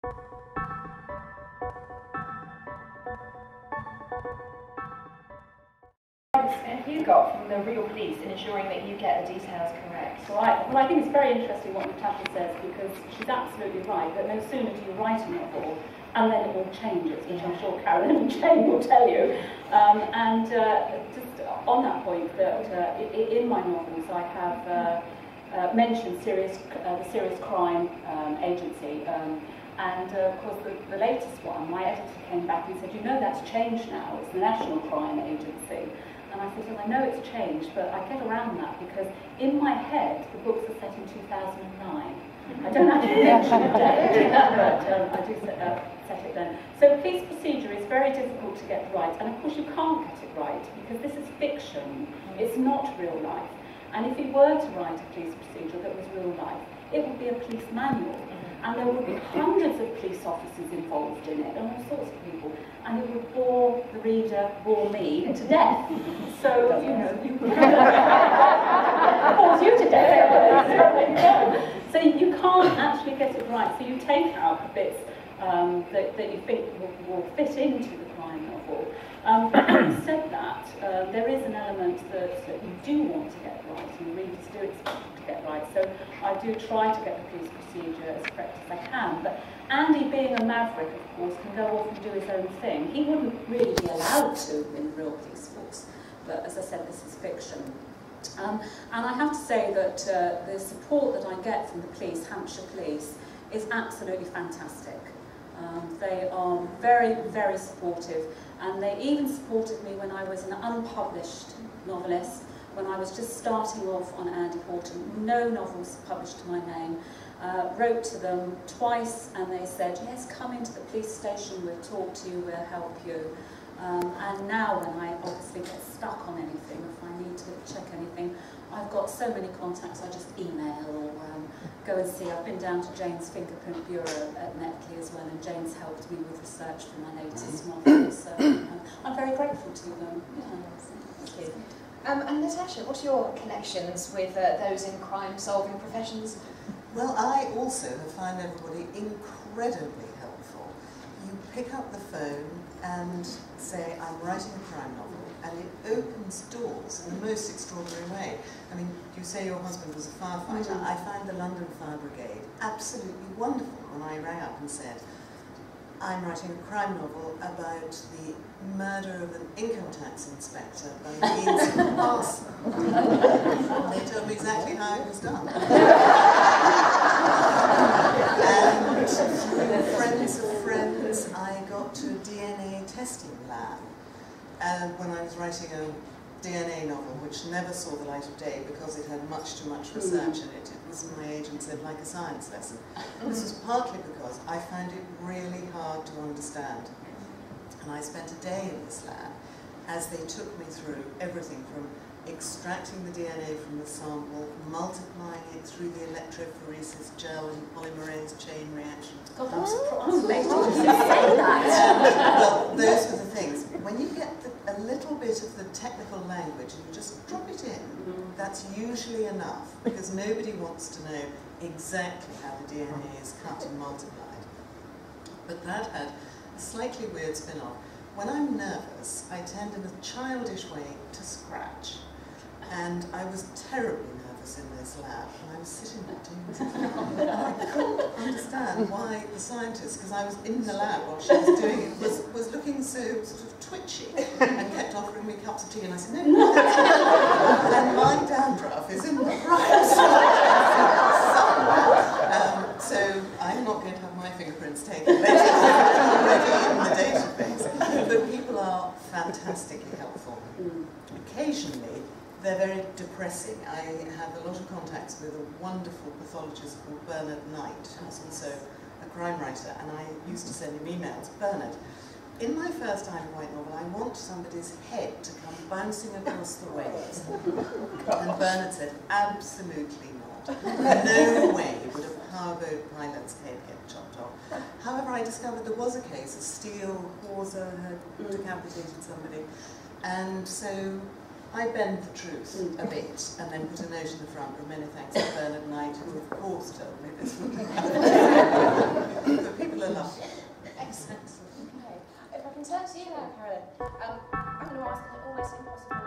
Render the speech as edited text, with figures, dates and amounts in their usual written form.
Have you got from the real police in ensuring that you get the details correct? Right. Well, I think it's very interesting what Natasha says, because she's absolutely right that no sooner do you write a novel and then it all changes, which I'm sure Carolyn and Jane will tell you. Just on that point, that in my novels I have mentioned the Serious Crime Agency, of course the latest one, my editor came back and said, you know, that's changed now, it's the National Crime Agency. And I said, well, I know it's changed, but I get around that because in my head the books are set in 2009. I don't actually mention the date, but I do set it then. So police procedure is very difficult to get right, and of course you can't get it right because this is fiction, it's not real life. And if you were to write a police procedure that was real life, it would be a police manual. And there would be hundreds of police officers involved in it, and all sorts of people, and it would bore the reader, bore me, to death. So, you know, you bores you to death. So you can't actually get it right. So you take out the bits that you think will fit into the crime novel. But having said that, there is an element that you do want to get right, and readers do expect you to get right. So I do try to get the police procedure as correct as I can. But Andy, being a maverick, of course, can go off and do his own thing. He wouldn't really be allowed to in real police force. But as I said, this is fiction. And I have to say that the support that I get from the police, Hampshire Police, is absolutely fantastic. They are very, very supportive, and they even supported me when I was an unpublished novelist, when I was just starting off on Andy Horton, no novels published to my name. Wrote to them twice, and they said, yes, come into the police station, we'll talk to you, we'll help you. And now when I obviously get stuck on anything, if I need to check anything, I've got so many contacts, I just email or go and see. I've been down to Jane's Fingerprint Bureau at Netley as well, and Jane's helped me with research for my latest novel, so I'm very grateful to them. Thank you. And Natasha, what are your connections with those in crime-solving professions? Well, I also have found everybody incredibly helpful. You pick up the phone and say, I'm writing a crime novel, and it opens doors in the most extraordinary way. I mean, you say your husband was a firefighter. I found the London Fire Brigade absolutely wonderful when I rang up and said, I'm writing a crime novel about the murder of an income tax inspector by means of arson. They told me exactly how it was done. And through friends of friends, I got to a DNA testing lab when I was writing a DNA novel, which never saw the light of day because it had much too much research in it. It was, my agent said, like a science lesson. This was partly because I found it really hard to understand. And I spent a day in this lab as they took me through everything from extracting the DNA from the sample, multiplying it through the electrophoresis gel and polymerase chain reaction. God, I'm surprised you say that. Well, those were the things. When you get a little bit of the technical language and you just drop it in, that's usually enough, because nobody wants to know exactly how the DNA is cut and multiplied. But that had a slightly weird spin-off. When I'm nervous, I tend in a childish way to scratch. And I was terribly nervous in this lab, and I was sitting there doing this. And I couldn't understand why the scientist, because I was in the lab while she was doing it, was looking so sort of twitchy and kept offering me cups of tea, and I said, no, and my downdraft is in the right somewhere. So I'm not going to have my fingerprints taken later. It's already in the database. But people are fantastically helpful. Occasionally, they're very depressing. I have a lot of contacts with a wonderful pathologist called Bernard Knight, who's also a crime writer, and I used to send him emails. Bernard, in my first Isle of Wight novel, I want somebody's head to come bouncing across the waves. And Bernard said, absolutely not. No way would a powerboat pilot's head get chopped off. However, I discovered there was a case, a steel hawser had decapitated somebody, and so I bend the truth a bit, and then put a note in the front with many thanks to Bernard Knight, who of course told me this would happen. But people are Carolyn. I'm going to ask an almost impossible